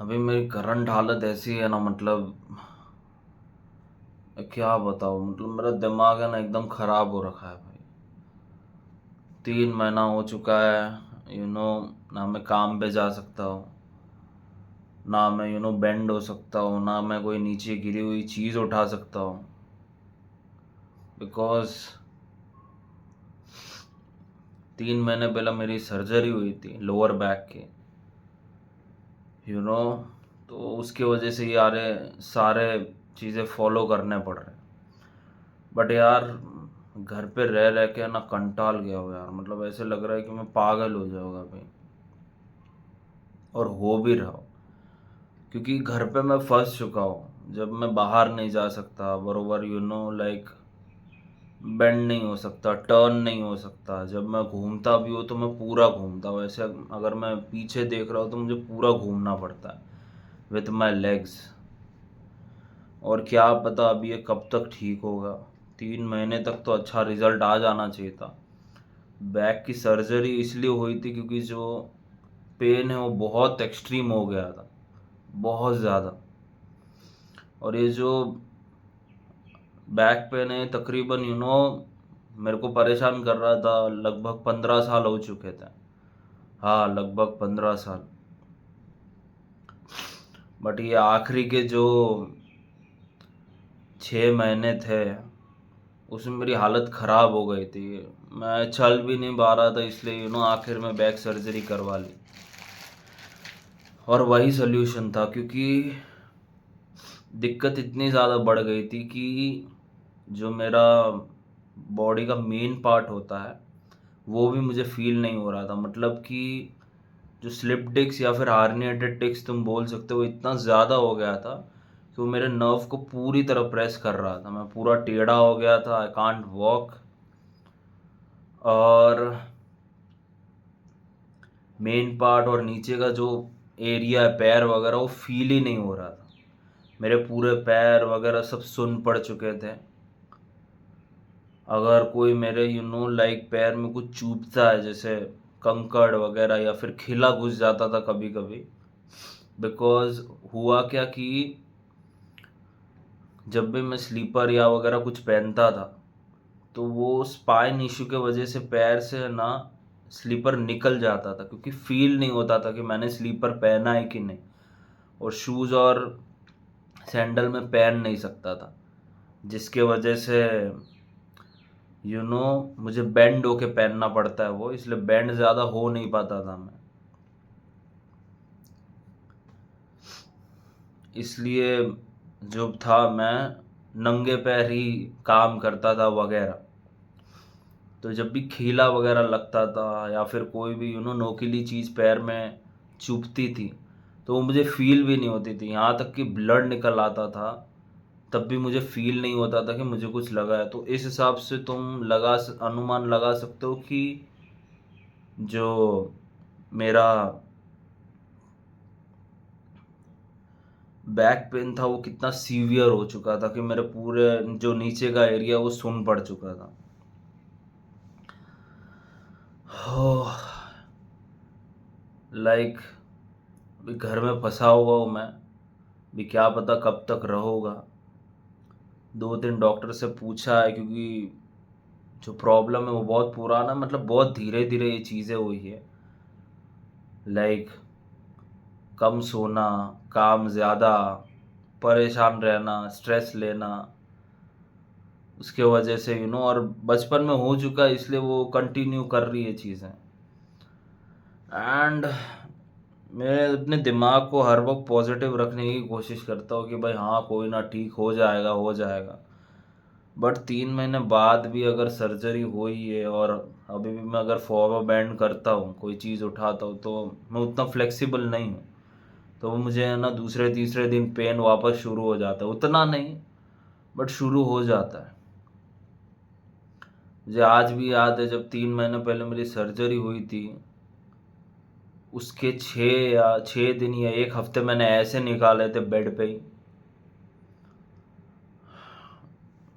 अभी मेरी करंट हालत ऐसी है ना, मतलब क्या बताऊँ। मतलब मेरा दिमाग है ना एकदम ख़राब हो रखा है भाई। 3 महीना हो चुका है, ना मैं काम पे जा सकता हूँ, ना मैं बेंड हो सकता हूँ, ना मैं कोई नीचे गिरी हुई चीज़ उठा सकता हूँ। बिकॉज 3 महीने पहले मेरी सर्जरी हुई थी लोअर बैक की, यू नो तो उसकी वजह से ये सारे चीज़ें फॉलो करने पड़ रहे हैं। बट यार, घर पे रह रह के ना कंटाल गया हो यार। मतलब ऐसे लग रहा है कि मैं पागल हो जाऊंगा भाई, और हो भी रहा हूँ। क्योंकि घर पे मैं फंस चुका हूँ। जब मैं बाहर नहीं जा सकता बरोबर, लाइक बेंड नहीं हो सकता, टर्न नहीं हो सकता। जब मैं घूमता भी हूँ तो मैं पूरा घूमता हूँ ऐसे। अगर मैं पीछे देख रहा हूँ तो मुझे पूरा घूमना पड़ता है विथ माई लेग्स। और क्या पता अभी ये कब तक ठीक होगा। 3 महीने तक तो अच्छा रिजल्ट आ जाना चाहिए था। बैक की सर्जरी इसलिए हुई थी क्योंकि जो पेन है वो बहुत एक्सट्रीम हो गया था, बहुत ज़्यादा। और ये जो बैक पेन है तकरीबन मेरे को परेशान कर रहा था। लगभग 15 साल हो चुके थे। हाँ, लगभग 15 साल। बट ये आखिरी के जो 6 महीने थे उसमें मेरी हालत ख़राब हो गई थी। मैं चल भी नहीं पा रहा था, इसलिए आखिर में बैक सर्जरी करवा ली। और वही सोल्यूशन था, क्योंकि दिक्कत इतनी ज़्यादा बढ़ गई थी कि जो मेरा बॉडी का मेन पार्ट होता है वो भी मुझे फील नहीं हो रहा था। मतलब कि जो स्लिप डिस्क या फिर हार्निएटेड डिस्क तुम बोल सकते हो, इतना ज़्यादा हो गया था कि वो मेरे नर्व को पूरी तरह प्रेस कर रहा था। मैं पूरा टेढ़ा हो गया था, आई कांट वॉक। और मेन पार्ट और नीचे का जो एरिया है पैर वगैरह, वो फील ही नहीं हो रहा था। मेरे पूरे पैर वगैरह सब सुन्न पड़ चुके थे। अगर कोई मेरे लाइक पैर में कुछ चुभता है, जैसे कंकड़ वगैरह या फिर खिला घुस जाता था कभी कभी। बिकॉज हुआ क्या कि जब भी मैं स्लीपर या वगैरह कुछ पहनता था तो वो स्पाइन इशू के वजह से पैर से ना स्लीपर निकल जाता था, क्योंकि फील नहीं होता था कि मैंने स्लीपर पहना है कि नहीं। और शूज़ और सैंडल में पहन नहीं सकता था, जिसके वजह से मुझे बेंड होके पहनना पड़ता है वो, इसलिए बेंड ज़्यादा हो नहीं पाता था मैं। इसलिए जो था, मैं नंगे पैर ही काम करता था वगैरह। तो जब भी खीला वगैरह लगता था या फिर कोई भी नोकीली चीज़ पैर में चुभती थी तो वो मुझे फील भी नहीं होती थी। यहाँ तक कि ब्लड निकल आता था तब भी मुझे फील नहीं होता था कि मुझे कुछ लगा है। तो इस हिसाब से तुम अनुमान लगा सकते हो कि जो मेरा बैक पेन था वो कितना सीवियर हो चुका था, कि मेरे पूरे जो नीचे का एरिया वो सुन पड़ चुका था। लाइक अभी घर में फंसा हुआ हूँ मैं। भी क्या पता कब तक रहूँगा। 2-3 डॉक्टर से पूछा है, क्योंकि जो प्रॉब्लम है वो बहुत पुराना, मतलब बहुत धीरे धीरे ये चीज़ें हुई है। लाइक कम सोना, काम ज़्यादा, परेशान रहना, स्ट्रेस लेना, उसके वजह से और बचपन में हो चुका है, इसलिए वो कंटिन्यू कर रही है चीज़ें। एंड मैं अपने दिमाग को हर वक्त पॉजिटिव रखने की कोशिश करता हूँ कि भाई हाँ, कोई ना, ठीक हो जाएगा, हो जाएगा। बट 3 महीने बाद भी अगर सर्जरी हुई है और अभी भी मैं अगर फॉरवर्ड बैंड करता हूँ, कोई चीज़ उठाता हूँ, तो मैं उतना फ्लेक्सिबल नहीं हूँ। तो वो मुझे है ना दूसरे तीसरे दिन पेन वापस शुरू हो जाता है। उतना नहीं, बट शुरू हो जाता है। मुझे आज भी याद है जब 3 महीने पहले मेरी सर्जरी हुई थी, उसके 6 दिन या एक हफ्ते मैंने ऐसे निकाले थे बेड पे ही।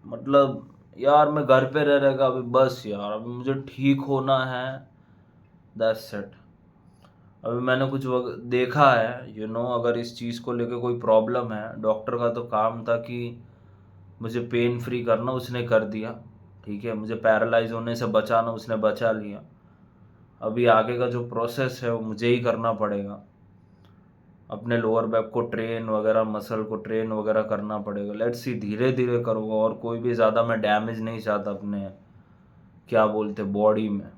मतलब यार, मैं घर पे रह रहेगा अभी, बस यार अभी मुझे ठीक होना है, दैट्स इट। अभी मैंने कुछ देखा है, अगर इस चीज़ को लेके कोई प्रॉब्लम है, डॉक्टर का तो काम था कि मुझे पेन फ्री करना, उसने कर दिया। ठीक है, मुझे पैरालाइज होने से बचाना, उसने बचा लिया। अभी आगे का जो प्रोसेस है वो मुझे ही करना पड़ेगा। अपने लोअर बैक को ट्रेन वगैरह, मसल को ट्रेन वगैरह करना पड़ेगा। लेट्स सी, धीरे धीरे करूँगा, और कोई भी ज़्यादा मैं डैमेज नहीं चाहता अपने, क्या बोलते, बॉडी में।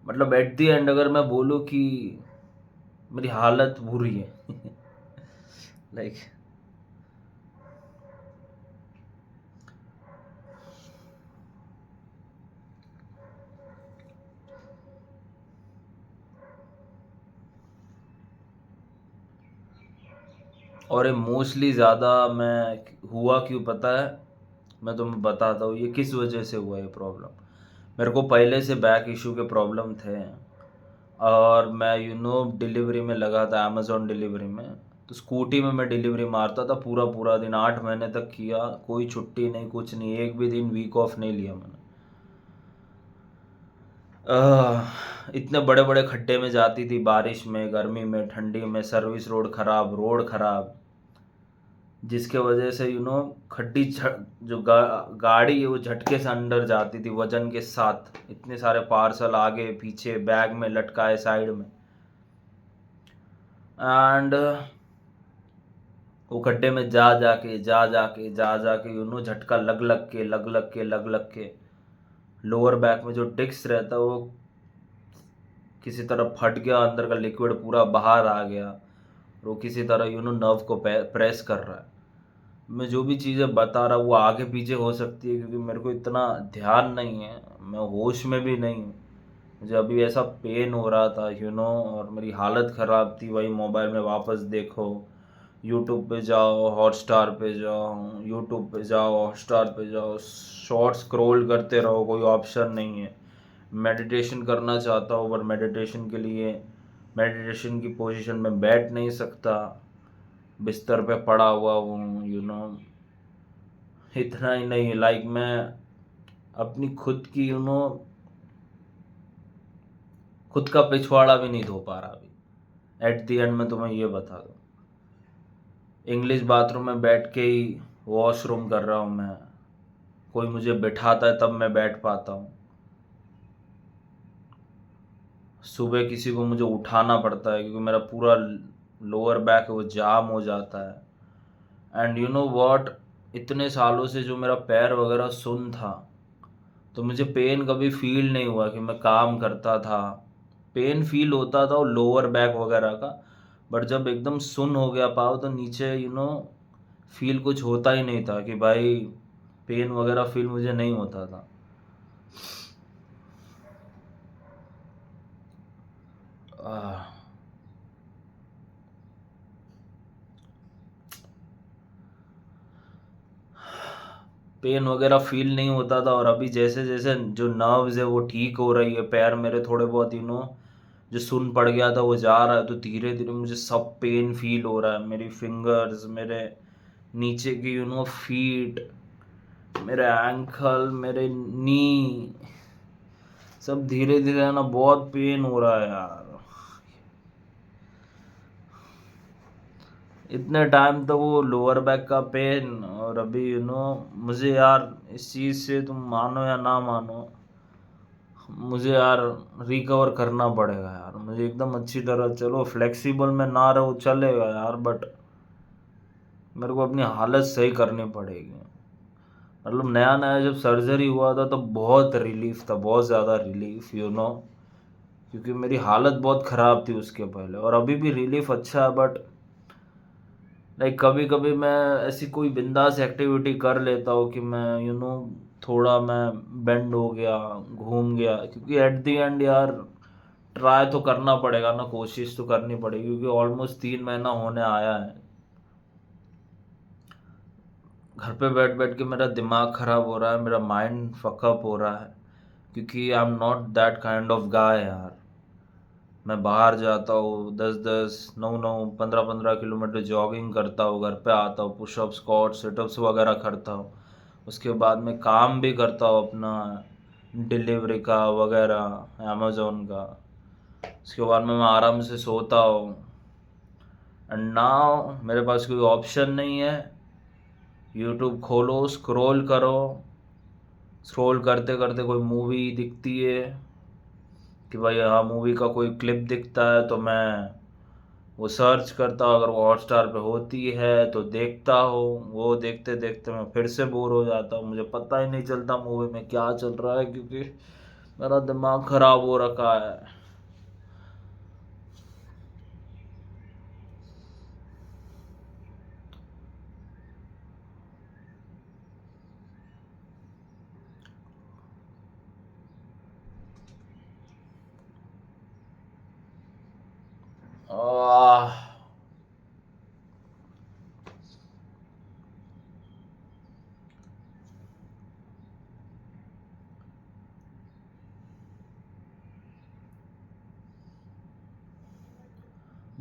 मतलब एट द एंड अगर मैं बोलूँ कि मेरी हालत बुरी है लाइक और ये मोस्टली ज़्यादा मैं हुआ क्यों पता है? मैं तुम्हें बताता हूँ ये किस वजह से हुआ ये प्रॉब्लम। मेरे को पहले से बैक इशू के प्रॉब्लम थे, और मैं डिलीवरी में लगा था, अमेज़ॉन डिलीवरी में। तो स्कूटी में मैं डिलीवरी मारता था, पूरा पूरा दिन 8 महीने तक किया, कोई छुट्टी नहीं, कुछ नहीं, एक भी दिन वीक ऑफ नहीं लिया मैंने। इतने बड़े बड़े खड्डे में जाती थी, बारिश में, गर्मी में, ठंडी में, सर्विस रोड खराब, जिसके वजह से खड्डी जो गाड़ी है वो झटके से अंदर जाती थी वजन के साथ। इतने सारे पार्सल आगे पीछे बैग में लटकाए साइड में, एंड वो खड्डे में जा जाके झटका लग लग के लोअर बैक में जो डिस्क रहता है वो किसी तरह फट गया, अंदर का लिक्विड पूरा बाहर आ गया, और वो किसी तरह नर्व को प्रेस कर रहा है। मैं जो भी चीज़ें बता रहा वो आगे पीछे हो सकती है, क्योंकि मेरे को इतना ध्यान नहीं है, मैं होश में भी नहीं हूँ। मुझे अभी ऐसा पेन हो रहा था, और मेरी हालत ख़राब थी। वही मोबाइल में वापस देखो, यूट्यूब पे जाओ, हॉटस्टार पे जाओ, यूट्यूब पे जाओ, हॉटस्टार पे जाओ, शॉर्ट स्क्रॉल करते रहो, कोई ऑप्शन नहीं है। मेडिटेशन करना चाहता हूँ, पर मेडिटेशन के लिए मेडिटेशन की पोजीशन में बैठ नहीं सकता, बिस्तर पे पड़ा हुआ हूँ। इतना ही नहीं, लाइक मैं अपनी खुद की खुद का पिछवाड़ा भी नहीं धो पा रहा अभी। एट द एंड में तुम्हें ये बता दूँ, इंग्लिश बाथरूम में बैठ के ही वॉशरूम कर रहा हूँ मैं। कोई मुझे बिठाता है तब मैं बैठ पाता हूँ। सुबह किसी को मुझे उठाना पड़ता है, क्योंकि मेरा पूरा लोअर बैक है वो जाम हो जाता है। एंड यू नो व्हाट, इतने सालों से जो मेरा पैर वगैरह सुन था, तो मुझे पेन कभी फील नहीं हुआ कि मैं काम करता था। पेन फील होता था वो लोअर बैक वगैरह का, बट जब एकदम सुन हो गया पाओ तो नीचे फील कुछ होता ही नहीं था कि भाई पेन वगैरह फील मुझे नहीं होता था। आह, पेन वगैरह फील नहीं होता था, और अभी जैसे जैसे जो नर्व्स है वो ठीक हो रही है, पैर मेरे थोड़े बहुत जो सुन पड़ गया था वो जा रहा है, तो धीरे धीरे मुझे सब पेन फील हो रहा है। मेरी फिंगर्स, मेरे नीचे की फीट, मेरे एंकल, मेरे नी, सब धीरे धीरे है ना बहुत पेन हो रहा है यार। इतने टाइम तो वो लोअर बैक का पेन, और अभी मुझे यार इस चीज़ से, तुम मानो या ना मानो, मुझे यार रिकवर करना पड़ेगा यार। मुझे एकदम अच्छी तरह, चलो फ्लेक्सिबल में ना रहो चलेगा यार, बट मेरे को अपनी हालत सही करनी पड़ेगी। मतलब नया नया जब सर्जरी हुआ था तो बहुत रिलीफ था, बहुत ज़्यादा रिलीफ, क्योंकि मेरी हालत बहुत ख़राब थी उसके पहले, और अभी भी रिलीफ अच्छा है। बट लाइक कभी कभी मैं ऐसी कोई बिंदास एक्टिविटी कर लेता हूँ कि मैं थोड़ा मैं बेंड हो गया, घूम गया, क्योंकि एट द एंड यार ट्राई तो करना पड़ेगा ना, कोशिश तो करनी पड़ेगी, क्योंकि ऑलमोस्ट 3 महीना होने आया है। घर पे बैठ बैठ के मेरा दिमाग ख़राब हो रहा है, मेरा माइंड फकअप हो रहा है, क्योंकि I am not that kind of guy यार। मैं बाहर जाता हूँ, 10-10, 9-9, 15-15 किलोमीटर जॉगिंग करता हूँ, घर पे आता हूँ, पुशअप, स्क्वाट, सिटअप्स वगैरह करता हूँ। उसके बाद में काम भी करता हूँ अपना, डिलीवरी का वगैरह, अमेज़ोन का। उसके बाद में मैं आराम से सोता हूँ। एंड नाउ मेरे पास कोई ऑप्शन नहीं है। यूट्यूब खोलो, स्क्रॉल करो, स्क्रॉल करते करते कोई मूवी दिखती है कि भाई हाँ मूवी का कोई क्लिप दिखता है तो मैं वो सर्च करता हूँ। अगर वो हॉटस्टार पे होती है तो देखता हूँ। वो देखते देखते मैं फिर से बोर हो जाता हूँ। मुझे पता ही नहीं चलता मूवी में क्या चल रहा है, क्योंकि मेरा दिमाग खराब हो रखा है। आह,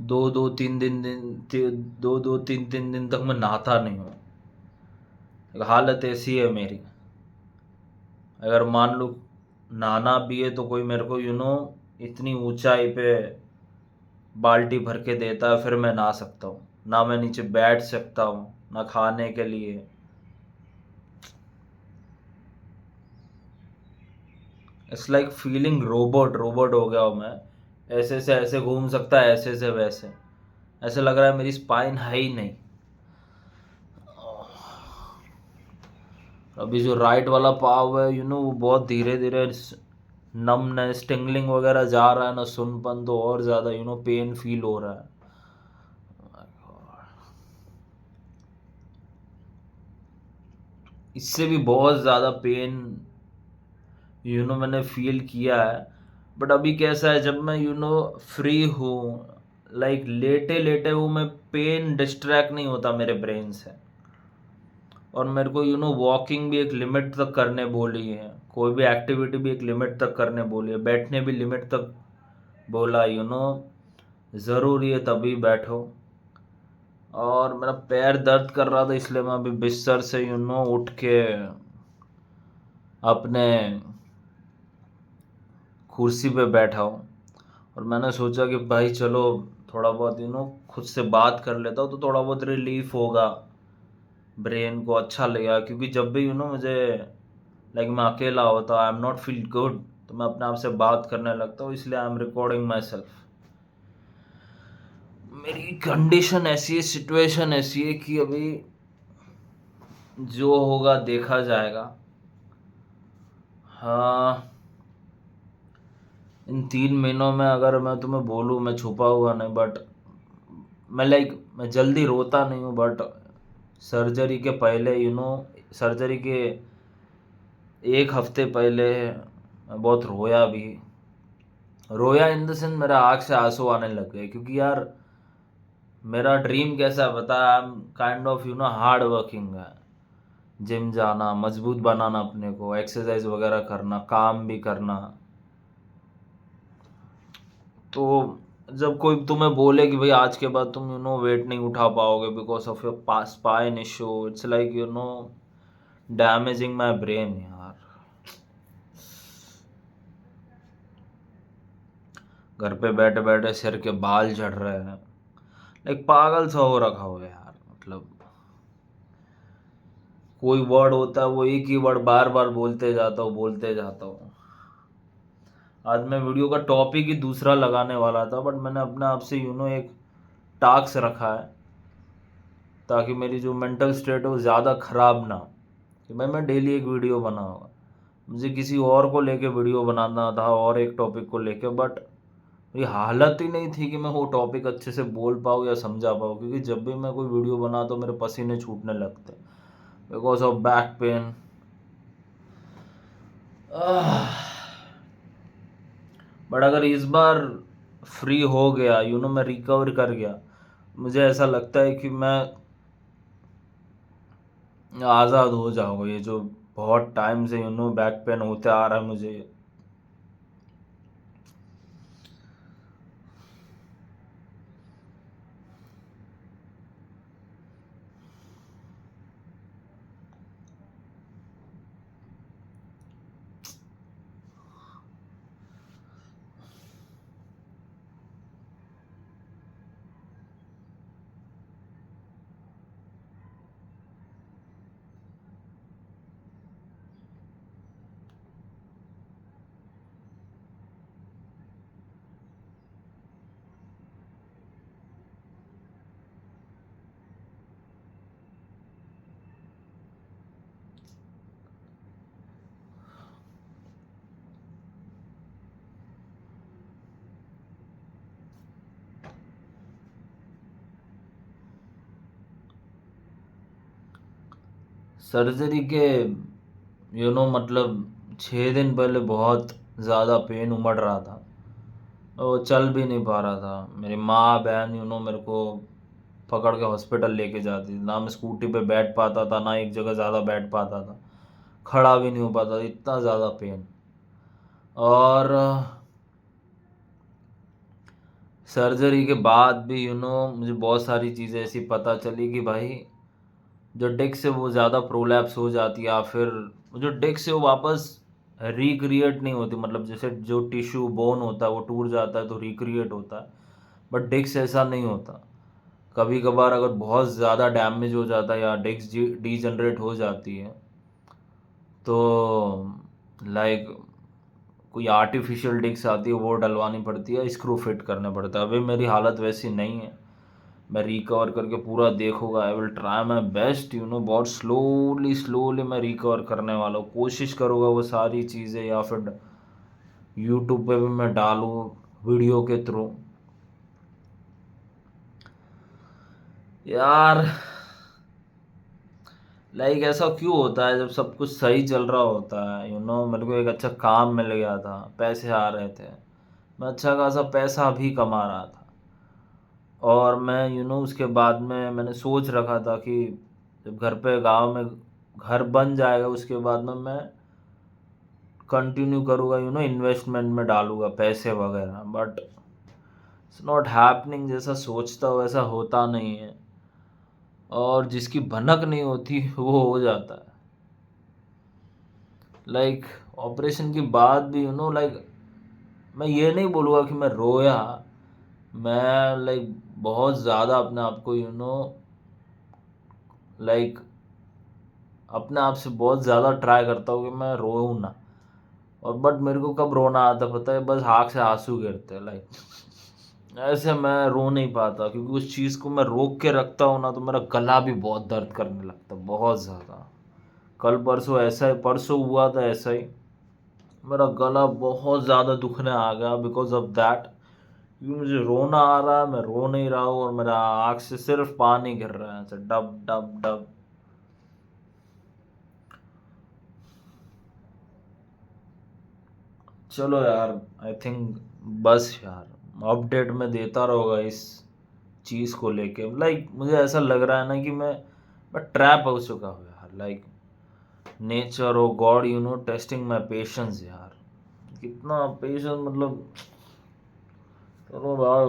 2-2 3 दिन तक मैं नहाता नहीं हूँ। हालत ऐसी है मेरी। अगर मान लो नहाना भी है तो कोई मेरे को इतनी ऊंचाई पे बाल्टी भर के देता है, फिर मैं नहा सकता हूँ। ना मैं नीचे बैठ सकता हूँ ना खाने के लिए। It's like feeling robot robot हो गया हूँ मैं। ऐसे से ऐसे घूम सकता है, ऐसे से वैसे। ऐसे लग रहा है मेरी स्पाइन है ही नहीं। अभी जो राइट वाला पाव है वो बहुत धीरे धीरे नमनेस टिंगलिंग वगैरह जा रहा है ना, सुनपन तो और ज़्यादा पेन फील हो रहा है। इससे भी बहुत ज़्यादा पेन मैंने फील किया है। बट अभी कैसा है, जब मैं फ्री हूँ, लाइक लेटे लेटे हूँ मैं, पेन डिस्ट्रैक्ट नहीं होता मेरे ब्रेन से। और मेरे को वॉकिंग भी एक लिमिट तक करने बोली है, कोई भी एक्टिविटी भी एक लिमिट तक करने बोली है, बैठने भी लिमिट तक बोला। ज़रूरी है तभी बैठो। और मेरा पैर दर्द कर रहा था, इसलिए मैं अभी बिस्तर से उठ के अपने कुर्सी पे बैठा हूँ। और मैंने सोचा कि भाई चलो थोड़ा बहुत खुद से बात कर लेता हूँ तो थोड़ा बहुत रिलीफ होगा, ब्रेन को अच्छा लगेगा। क्योंकि जब भी मुझे लाइक मैं अकेला होता, I am not feel good, तो मैं अपने आप से बात करने लगता हूँ। इसलिए I am recording my self. मेरी कंडीशन ऐसी है, सिचुएशन ऐसी है कि अभी जो होगा देखा जाएगा। हाँ, इन 3 महीनों में अगर मैं तुम्हें बोलूँ, मैं छुपा हुआ नहीं, बट मैं जल्दी रोता नहीं हूँ। बट सर्जरी के पहले सर्जरी के 1 हफ्ते पहले मैं बहुत रोया भी। रोया इन द सेंस मेरा आँख से आंसू आने लग गए, क्योंकि यार मेरा ड्रीम कैसा है पता है? I am kind of hard working है। जिम जाना, मजबूत बनाना अपने को, एक्सरसाइज वगैरह करना, काम भी करना। तो जब कोई तुम्हें बोले कि भाई आज के बाद तुम वेट नहीं उठा पाओगे because of your spine issue, it's like damaging my brain यार। घर पे बैठे बैठे सिर के बाल झड़ रहे हैं, एक पागल सा हो रखा हो यार। मतलब कोई वर्ड होता है वो एक ही वर्ड बार बार बोलते जाता हूँ। आज मैं वीडियो का टॉपिक ही दूसरा लगाने वाला था, बट मैंने अपने आप से एक टास्क रखा है, ताकि मेरी जो मेंटल स्टेट है वो ज़्यादा ख़राब ना हो, कि मैं डेली एक वीडियो बनाऊँगा। मुझे किसी और को लेके वीडियो बनाना था, और एक टॉपिक को लेके, बट ये हालत ही नहीं थी कि मैं वो टॉपिक अच्छे से बोल पाऊँ या समझा पाऊँ। क्योंकि जब भी मैं कोई वीडियो बनाता हूँ मेरे पसीने छूटने लगते हैं because of back pain. But अगर इस बार फ्री हो गया, मैं रिकवर कर गया, मुझे ऐसा लगता है कि मैं आज़ाद हो जाऊँगा। ये जो बहुत टाइम से बैक पेन होते आ रहा है मुझे। सर्जरी के मतलब 6 दिन पहले बहुत ज़्यादा पेन उमड़ रहा था और चल भी नहीं पा रहा था। मेरी माँ बहन मेरे को पकड़ के हॉस्पिटल लेके जाती थी। ना मैं स्कूटी पे बैठ पाता था, ना एक जगह ज़्यादा बैठ पाता था, खड़ा भी नहीं हो पाता था, इतना ज़्यादा पेन। और सर्जरी के बाद भी मुझे बहुत सारी चीज़ें ऐसी पता चली कि भाई जो डिस्क है वो ज़्यादा प्रोलैप्स हो जाती है, या फिर जो डिस्क है वो वापस रिक्रिएट नहीं होती। मतलब जैसे जो टिश्यू बोन होता है वो टूट जाता है तो रिक्रिएट होता है, बट डिस्क ऐसा नहीं होता। कभी कभार अगर बहुत ज़्यादा डैमेज हो जाता है या डिस्क डीजनरेट हो जाती है तो लाइक कोई आर्टिफिशियल डिस्क आती है वो डलवानी पड़ती है, स्क्रू फिट करना पड़ता है। अभी मेरी हालत वैसी नहीं है, मैं रिकवर करके पूरा देखूंगा। I will try my best, बहुत स्लोली स्लोली मैं रिकवर करने वाला हूँ। कोशिश करूँगा वो सारी चीज़ें या फिर यूट्यूब पे भी मैं डालूँ वीडियो के थ्रू। यार लाइक ऐसा क्यों होता है जब सब कुछ सही चल रहा होता है? मेरे को एक अच्छा काम मिल गया था, पैसे आ रहे थे, मैं अच्छा खासा पैसा भी कमा रहा था, और मैं उसके बाद में मैंने सोच रखा था कि जब घर पे गांव में घर बन जाएगा उसके बाद में मैं कंटिन्यू करूँगा, इन्वेस्टमेंट में डालूँगा पैसे वगैरह। बट इट्स नॉट हैपनिंग, जैसा सोचता हूँ वैसा होता नहीं है, और जिसकी भनक नहीं होती वो हो जाता है। लाइक ऑपरेशन के बाद भी लाइक मैं ये नहीं बोलूँगा कि मैं रोया, मैं लाइक बहुत ज़्यादा अपने आप को लाइक अपने आप से बहुत ज़्यादा ट्राई करता हूँ कि मैं रोऊँ ना। और बट मेरे को कब रोना आता पता है? बस आँख से आंसू गिरते हैं। लाइक ऐसे मैं रो नहीं पाता, क्योंकि उस चीज़ को मैं रोक के रखता हूँ ना तो मेरा गला भी बहुत दर्द करने लगता है, बहुत ज़्यादा। कल परसों ऐसा ही, परसों हुआ था ऐसा ही, मेरा गला बहुत ज़्यादा दुखने आ गया बिकॉज ऑफ दैट। क्योंकि मुझे रोना आ रहा है, मैं रो नहीं रहा हूँ, और मेरा आँख से सिर्फ पानी गिर रहा है ऐसे डब डब डब। चलो यार, आई थिंक बस यार अपडेट में देता रहूँगा इस चीज़ को लेके। लाइक मुझे ऐसा लग रहा है ना कि मैं ट्रैप हो चुका हूँ यार। लाइक नेचर और गॉड टेस्टिंग माई पेशेंस यार। कितना पेशेंस, मतलब चलो यार,